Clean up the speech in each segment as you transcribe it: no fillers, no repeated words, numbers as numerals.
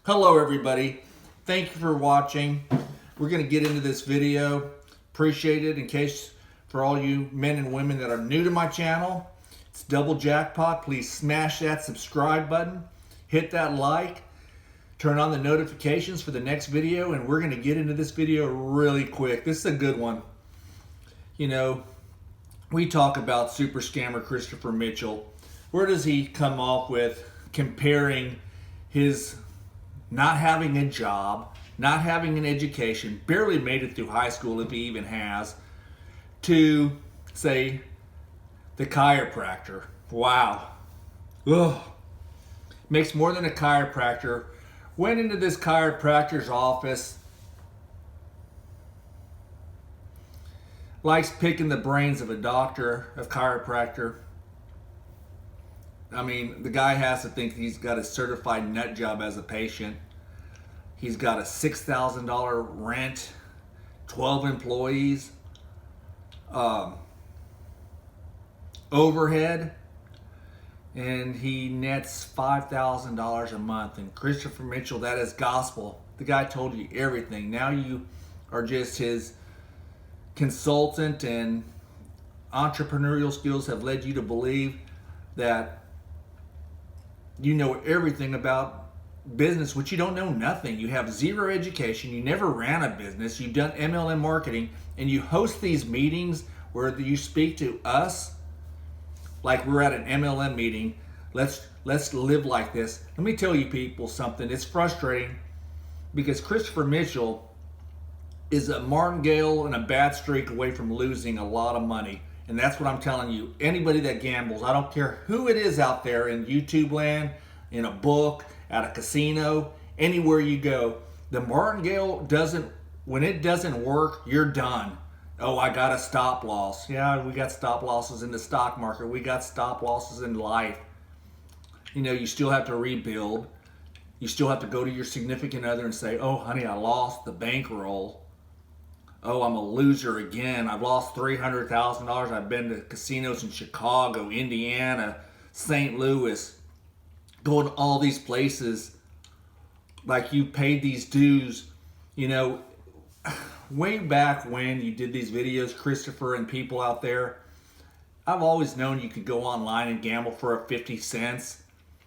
Hello everybody, thank you for watching. We're going to get into this video. Appreciate it. In case for all you men and women that are new to my channel, it's double jackpot. Please smash that subscribe button, hit that like, turn on the notifications for the next video, and we're going to get into this video really quick. This is a good one. You know, we talk about super scammer Christopher Mitchell. Where does he come off with comparing his not having a job, not having an education, barely made it through high school if he even has, to, say, the chiropractor? Wow. Ugh. Makes more than a chiropractor. Went into this chiropractor's office, likes picking the brains of a doctor, of chiropractor. I mean, the guy has to think he's got a certified nut job as a patient. He's got a $6,000 rent, 12 employees, overhead, and he nets $5,000 a month. And Christopher Mitchell, that is gospel. The guy told you everything. Now you are just his consultant, and entrepreneurial skills have led you to believe that you know everything about business, which you don't know nothing. You have zero education. You never ran a business. You've done MLM marketing, and you host these meetings where you speak to us like we're at an MLM meeting. Let's live like this. Let me tell you people something. It's frustrating because Christopher Mitchell is a martingale and a bad streak away from losing a lot of money. And that's what I'm telling you. Anybody that gambles, I don't care who it is out there in YouTube land, in a book, at a casino, anywhere you go, the martingale doesn't, when it doesn't work, you're done. Oh, I got a stop loss. Yeah, we got stop losses in the stock market. We got stop losses in life. You know, you still have to rebuild. You still have to go to your significant other and say, oh, honey, I lost the bankroll. Oh, I'm a loser again. I've lost $300,000. I've been to casinos in Chicago, Indiana, St. Louis, going to all these places like you paid these dues. You know, way back when you did these videos, Christopher and people out there, I've always known you could go online and gamble for a 50 cents,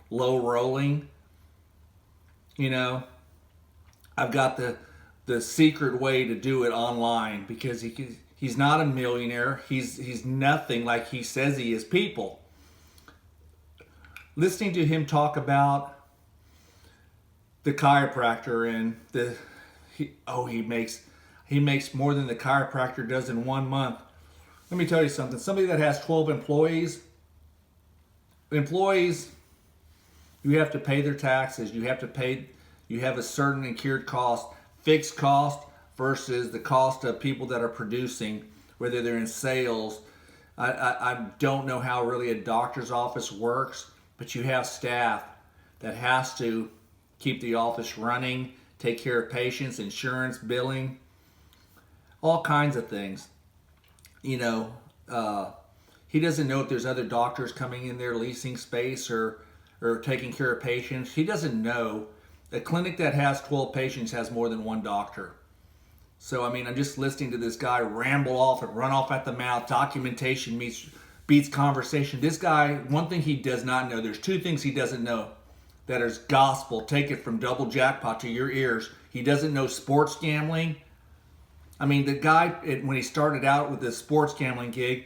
low rolling. You know, I've got the secret way to do it online because he's not a millionaire. He's nothing like he says he is. People listening to him talk about the chiropractor and he makes more than the chiropractor does in 1 month. Let me tell you something. Somebody that has 12 employees, you have to pay their taxes. You have a certain incurred cost. Fixed cost versus the cost of people that are producing, whether they're in sales. I don't know how really a doctor's office works, but you have staff that has to keep the office running, take care of patients, insurance, billing, all kinds of things. You know, he doesn't know if there's other doctors coming in there leasing space or taking care of patients. He doesn't know. A clinic that has 12 patients has more than one doctor. So, I mean, I'm just listening to this guy ramble off and run off at the mouth. Documentation beats conversation. This guy, one thing he does not know, there's two things he doesn't know that is gospel. Take it from double jackpot to your ears. He doesn't know sports gambling. I mean, the guy, when he started out with this sports gambling gig,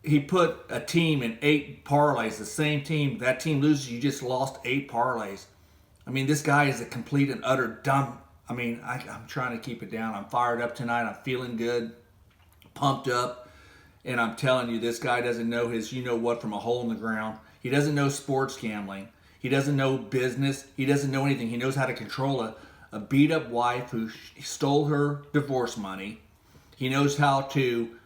he put a team in 8 parlays, the same team. That team loses, you just lost 8 parlays. I mean, this guy is a complete and utter dumb. I mean, I'm trying to keep it down. I'm fired up tonight. I'm feeling good, pumped up. And I'm telling you, this guy doesn't know his you-know-what from a hole in the ground. He doesn't know sports gambling. He doesn't know business. He doesn't know anything. He knows how to control a beat-up wife who stole her divorce money. He knows how to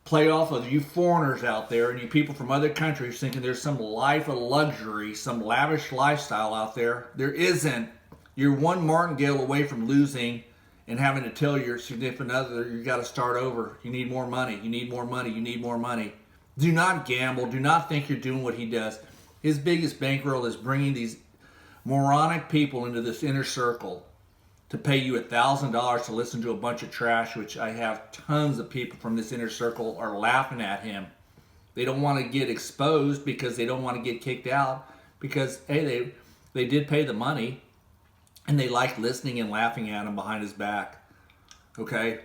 play off of you foreigners out there and you people from other countries thinking there's some life of luxury, some lavish lifestyle out there. There isn't. You're one martingale away from losing and having to tell your significant other, you got to start over. You need more money. You need more money. You need more money. Do not gamble. Do not think you're doing what he does. His biggest bankroll is bringing these moronic people into this inner circle to pay you $1,000 to listen to a bunch of trash, which I have tons of people from this inner circle are laughing at him. They don't want to get exposed because they don't want to get kicked out because, hey, they did pay the money and they like listening and laughing at him behind his back. Okay?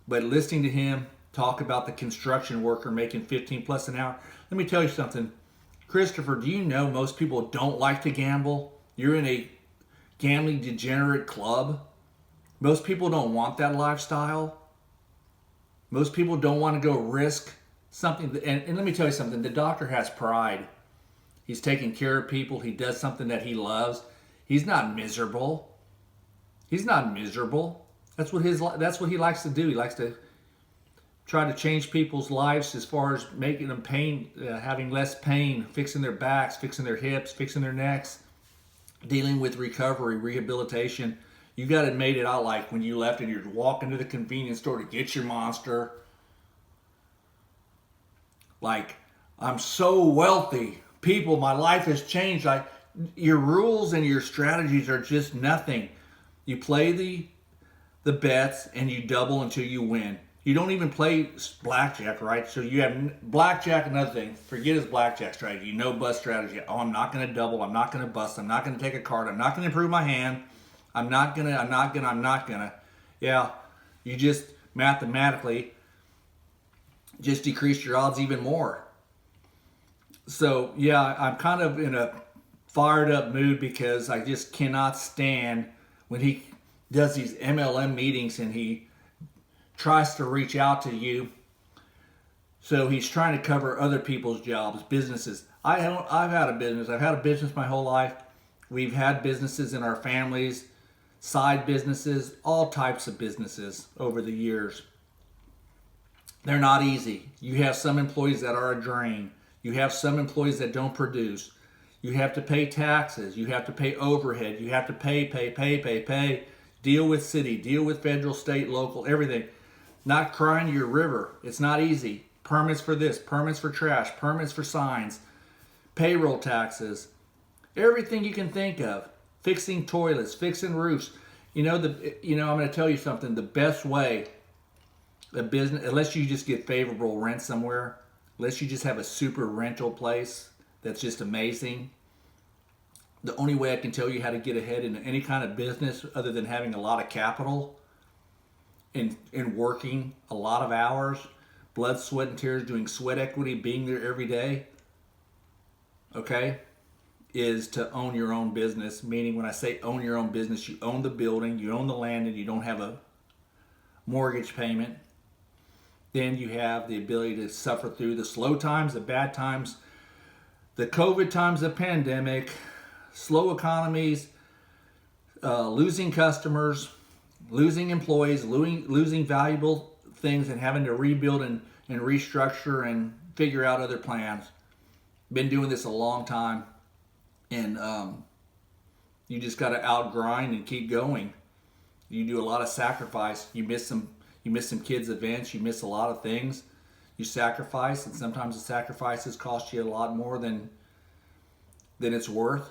But listening to him talk about the construction worker making 15 plus an hour. Let me tell you something. Christopher, do you know most people don't like to gamble? You're in a gambling degenerate club. Most people don't want that lifestyle. Most people don't want to go risk something. And let me tell you something. The doctor has pride. He's taking care of people. He does something that he loves. He's not miserable. He's not miserable. That's what he likes to do. He likes to try to change people's lives as far as making them pain, having less pain, fixing their backs, fixing their hips, fixing their necks, dealing with recovery, rehabilitation. You got it made it out like when you left and you're walking to the convenience store to get your Monster. Like, I'm so wealthy. People, my life has changed. Like, your rules and your strategies are just nothing. You play the bets and you double until you win. You don't even play blackjack, right? So you have blackjack, another thing. Forget his blackjack strategy. No bust strategy. Oh, I'm not going to double. I'm not going to bust. I'm not going to take a card. I'm not going to improve my hand. I'm not going to. Yeah, you just mathematically just decrease your odds even more. So, yeah, I'm kind of in a fired up mood because I just cannot stand when he does these MLM meetings and he tries to reach out to you. So he's trying to cover other people's jobs, businesses. I've had a business. I've had a business my whole life. We've had businesses in our families, side businesses, all types of businesses over the years. They're not easy. You have some employees that are a drain. You have some employees that don't produce. You have to pay taxes. You have to pay overhead. You have to pay. Deal with city, deal with federal, state, local, everything. Not crying your river. It's not easy. Permits for this, permits for trash, permits for signs, payroll taxes, everything you can think of. Fixing toilets, fixing roofs. I'm going to tell you something. The best way a business, unless you just get favorable rent somewhere, unless you just have a super rental place that's just amazing, the only way I can tell you how to get ahead in any kind of business other than having a lot of capital and working a lot of hours, blood, sweat, and tears, doing sweat equity, being there every day, okay, is to own your own business. Meaning when I say own your own business, you own the building, you own the land, and you don't have a mortgage payment. Then you have the ability to suffer through the slow times, the bad times, the COVID times, the pandemic, slow economies, losing customers, losing employees, losing valuable things, and having to rebuild and restructure and figure out other plans. Been doing this a long time, and you just got to outgrind and keep going. You do a lot of sacrifice. You miss some kids' events. You miss a lot of things. You sacrifice, and sometimes the sacrifices cost you a lot more than it's worth.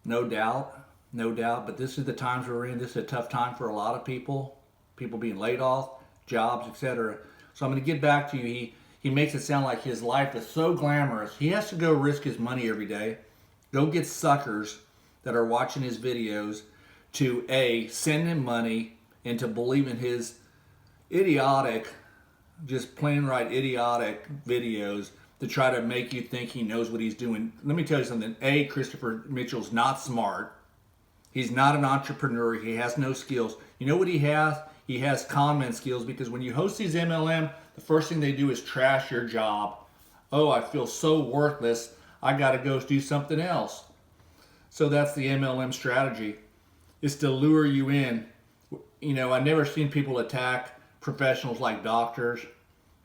No doubt. But this is the times we're in. This is a tough time for a lot of people. People being laid off, jobs, etc. So I'm going to get back to you. He makes it sound like his life is so glamorous. He has to go risk his money every day. Go get suckers that are watching his videos to send him money and to believe in his idiotic, just plain right idiotic videos to try to make you think he knows what he's doing. Let me tell you something. Christopher Mitchell's not smart. He's not an entrepreneur. He has no skills. You know what he has? He has comment skills, because when you host these MLM, the first thing they do is trash your job. Oh, I feel so worthless. I got to go do something else. So that's the MLM strategy, is to lure you in. I've never seen people attack professionals like doctors.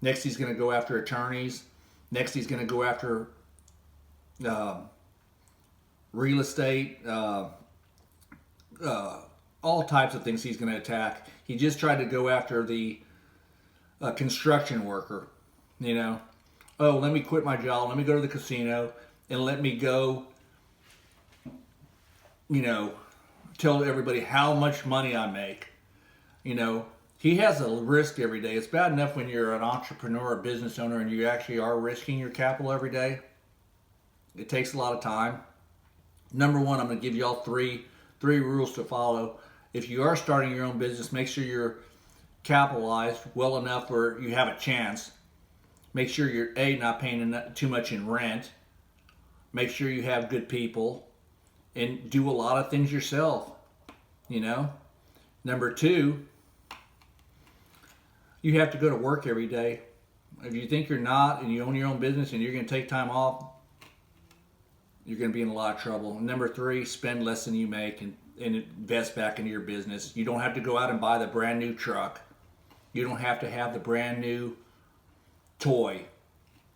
Next, he's going to go after attorneys. Next, he's going to go after real estate, all types of things he's going to attack. He just tried to go after the construction worker. Oh, let me quit my job. Let me go to the casino. and let me go, you know, tell everybody how much money I make. You know, he has a risk every day. It's bad enough when you're an entrepreneur or business owner and you actually are risking your capital every day. It takes a lot of time. Number one, I'm going to give you all three rules to follow. If you are starting your own business, make sure you're capitalized well enough where you have a chance. Make sure you're not paying too much in rent. Make sure you have good people, and do a lot of things yourself. You know. Number two, you have to go to work every day. If you think you're not, and you own your own business, and you're going to take time off, you're going to be in a lot of trouble. Number three, spend less than you make and invest back into your business. You don't have to go out and buy the brand new truck. You don't have to have the brand new toy,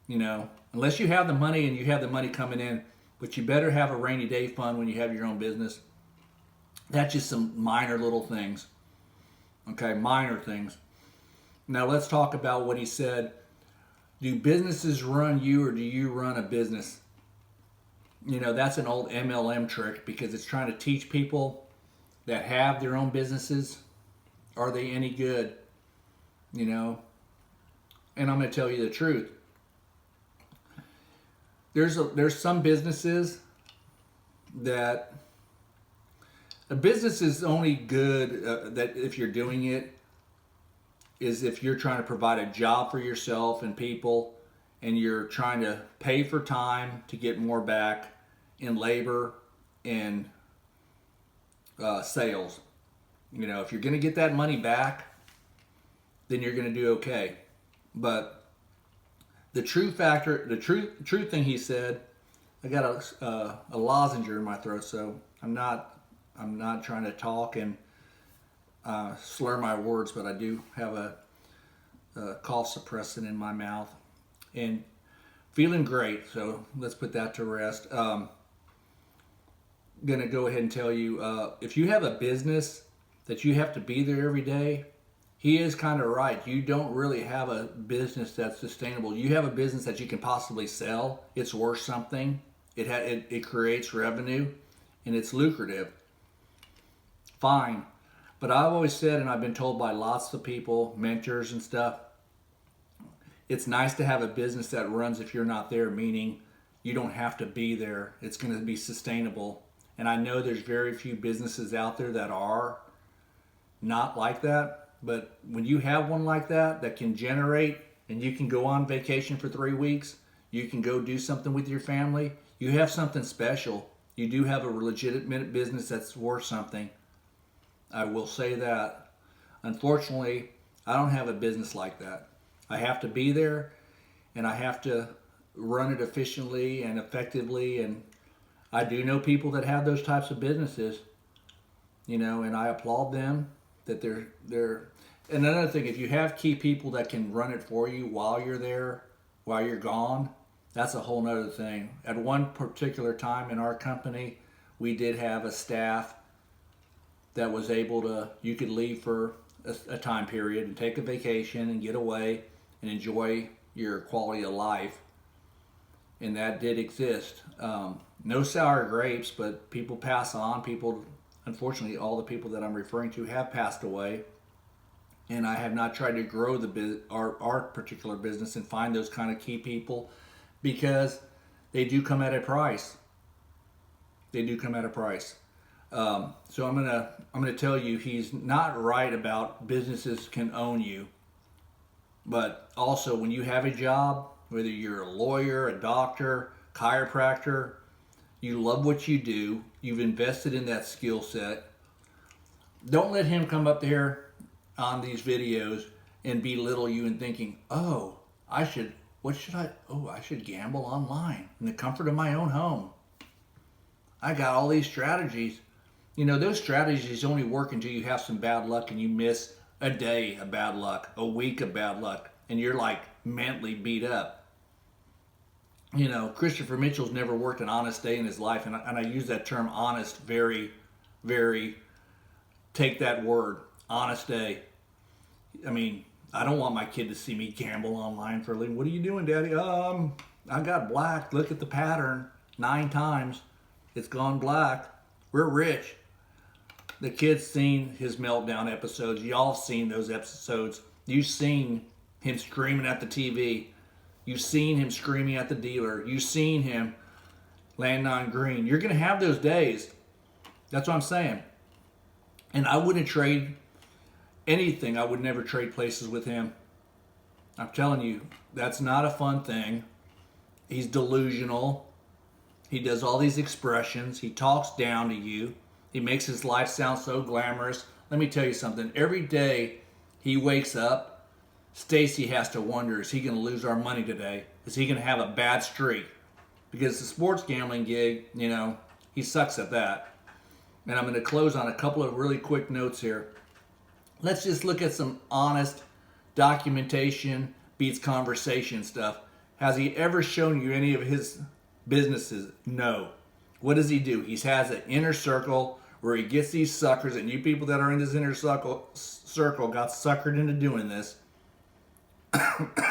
you know, unless you have the money and you have the money coming in. But you better have a rainy day fund when you have your own business. That's just some minor little things. Okay, minor things. Now let's talk about what he said. Do businesses run you, or do you run a business? You know, that's an old MLM trick, because it's trying to teach people that have their own businesses, are they any good? You know, and I'm going to tell you the truth. There's some businesses that a business is only good that if you're doing it is if you're trying to provide a job for yourself and people, and you're trying to pay for time to get more back in labor and sales. You know, if you're going to get that money back, then you're going to do okay. But the true thing he said, I got a lozenge in my throat, so I'm not trying to talk and slur my words, but I do have a cough suppressant in my mouth, and feeling great. So let's put that to rest. Gonna go ahead and tell you, if you have a business that you have to be there every day, he is kind of right. You don't really have a business that's sustainable. You have a business that you can possibly sell. It's worth something. It creates revenue, and it's lucrative. Fine. But I've always said, and I've been told by lots of people, mentors and stuff, it's nice to have a business that runs if you're not there, meaning you don't have to be there. It's going to be sustainable. And I know there's very few businesses out there that are not like that. But when you have one like that can generate, and you can go on vacation for 3 weeks, you can go do something with your family, you have something special. You do have a legitimate business that's worth something. I will say that. Unfortunately, I don't have a business like that. I have to be there, and I have to run it efficiently and effectively, and I do know people that have those types of businesses, you know, and I applaud them that they're. And another thing, if you have key people that can run it for you while you're there, while you're gone, that's a whole nother thing. At one particular time in our company, we did have a staff that was able to, you could leave for a time period and take a vacation and get away and enjoy your quality of life. And that did exist. No sour grapes, but people pass on. People, unfortunately, all the people that I'm referring to have passed away. And I have not tried to grow our particular business and find those kind of key people, because they do come at a price. They do come at a price. So I'm gonna tell you, he's not right about businesses can own you. But also, when you have a job, whether you're a lawyer, a doctor, chiropractor, you love what you do, you've invested in that skill set, don't let him come up there on these videos and belittle you and thinking, oh, I should gamble online in the comfort of my own home. I got all these strategies. You know, those strategies only work until you have some bad luck and you miss a day of bad luck, a week of bad luck, and you're like mentally beat up. You know, Christopher Mitchell's never worked an honest day in his life, and I use that term honest very, very, take that word, honest day. I mean, I don't want my kid to see me gamble online for a living. What are you doing, Daddy? I got black. Look at the pattern. 9 times it's gone black. We're rich. The kid's seen his meltdown episodes. Y'all seen those episodes. You've seen him screaming at the TV. You've seen him screaming at the dealer. You've seen him landing on green. You're going to have those days. That's what I'm saying. And I wouldn't trade anything. I would never trade places with him. I'm telling you, that's not a fun thing. He's delusional. He does all these expressions. He talks down to you. He makes his life sound so glamorous. Let me tell you something. Every day he wakes up, Stacy has to wonder, is he going to lose our money today? Is he going to have a bad streak? Because the sports gambling gig, you know, he sucks at that. And I'm going to close on a couple of really quick notes here. Let's just look at some honest documentation beats conversation stuff. Has he ever shown you any of his businesses? No. What does he do? He has an inner circle where he gets these suckers, and you people that are in this inner circle got suckered into doing this.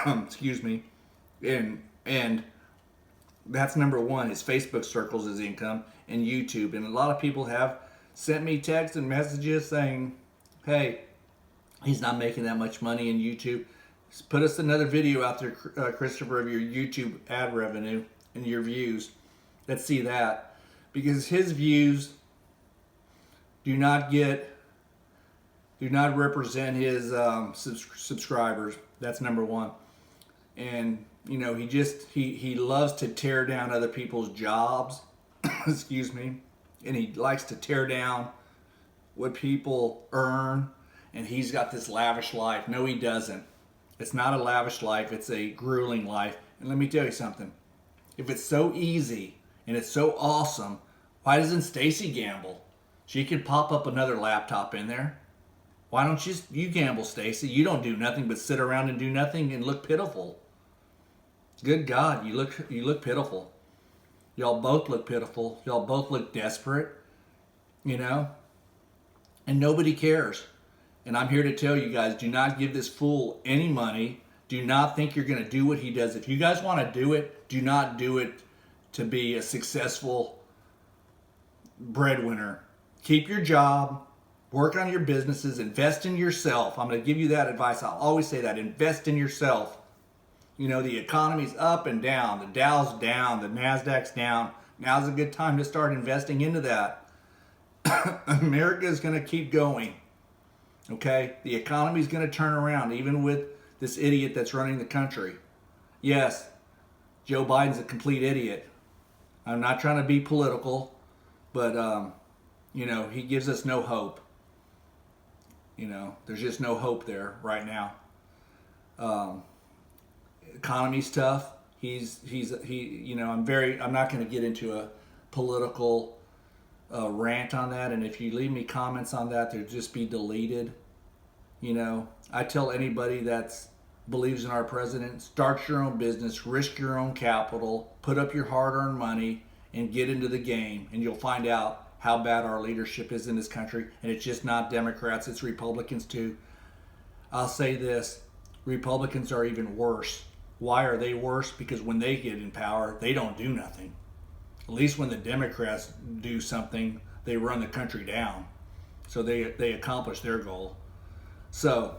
Excuse me. And that's number one. His Facebook circles his income, and YouTube. And a lot of people have sent me texts and messages saying, hey, he's not making that much money in YouTube. Put us another video out there, Christopher, of your YouTube ad revenue and your views. Let's see that. Because his views do not represent his subscribers. That's number one. And you know, he loves to tear down other people's jobs. Excuse me. And he likes to tear down what people earn. And he's got this lavish life. No, he doesn't. It's not a lavish life. It's a grueling life. And let me tell you something. If it's so easy and it's so awesome, why doesn't Stacy gamble? She could pop up another laptop in there. Why don't you gamble, Stacy? You don't do nothing but sit around and do nothing and look pitiful. Good God, you look pitiful. Y'all both look pitiful. Y'all both look desperate, you know? And nobody cares. And I'm here to tell you guys, do not give this fool any money. Do not think you're going to do what he does. If you guys want to do it, do not do it to be a successful breadwinner. Keep your job, work on your businesses, invest in yourself. I'm going to give you that advice. I'll always say that. Invest in yourself. You know, the economy's up and down. The Dow's down. The NASDAQ's down. Now's a good time to start investing into that. America is going to keep going. Okay? The economy's going to turn around, even with this idiot that's running the country. Yes, Joe Biden's a complete idiot. I'm not trying to be political, but, you know, he gives us no hope. You know, there's just no hope there right now. Economy's tough. He, you know, I'm not going to get into a political rant on that. And if you leave me comments on that, they'll just be deleted. You know, I tell anybody that believes in our president, start your own business, risk your own capital, put up your hard-earned money, and get into the game. And you'll find out how bad our leadership is in this country. And it's just not Democrats, it's Republicans too. I'll say this, Republicans are even worse. Why are they worse? Because when they get in power, they don't do nothing. At least when the Democrats do something, they run the country down. So they accomplish their goal. So,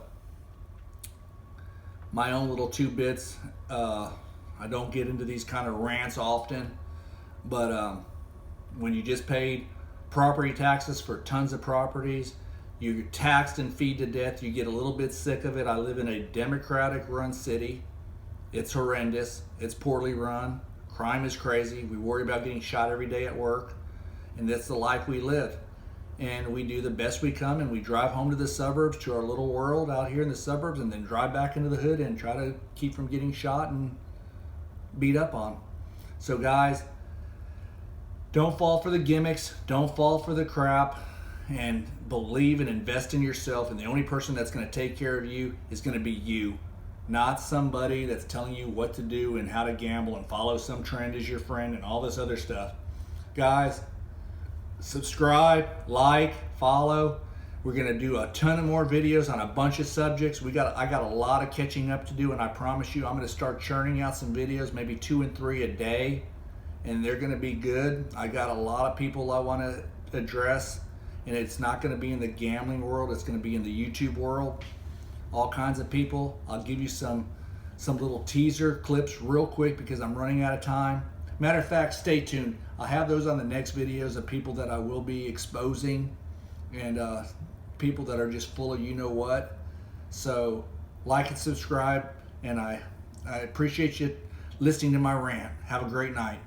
my own little 2 bits. I don't get into these kind of rants often, but when you just paid property taxes for tons of properties, you're taxed and feed to death, you get a little bit sick of it. I live in a Democratic-run city. It's horrendous. It's poorly run. Crime is crazy. We worry about getting shot every day at work, and that's the life we live. And we do the best we can, and we drive home to the suburbs, to our little world out here in the suburbs, and then drive back into the hood and try to keep from getting shot and beat up on. So guys, don't fall for the gimmicks, don't fall for the crap, and believe and invest in yourself. And the only person that's going to take care of you is going to be you, not somebody that's telling you what to do and how to gamble and follow some trend as your friend and all this other stuff. Guys, subscribe, like, follow. We're going to do a ton of more videos on a bunch of subjects. I got a lot of catching up to do, and I promise you I'm going to start churning out some videos, maybe 2 and 3 a day. and they're going to be good. I got a lot of people I want to address, and it's not going to be in the gambling world. It's going to be in the YouTube world. All kinds of people. I'll give you some little teaser clips real quick because I'm running out of time. Matter of fact, stay tuned. I'll have those on the next videos of people that I will be exposing, and people that are just full of you know what. So like and subscribe, and I appreciate you listening to my rant. Have a great night.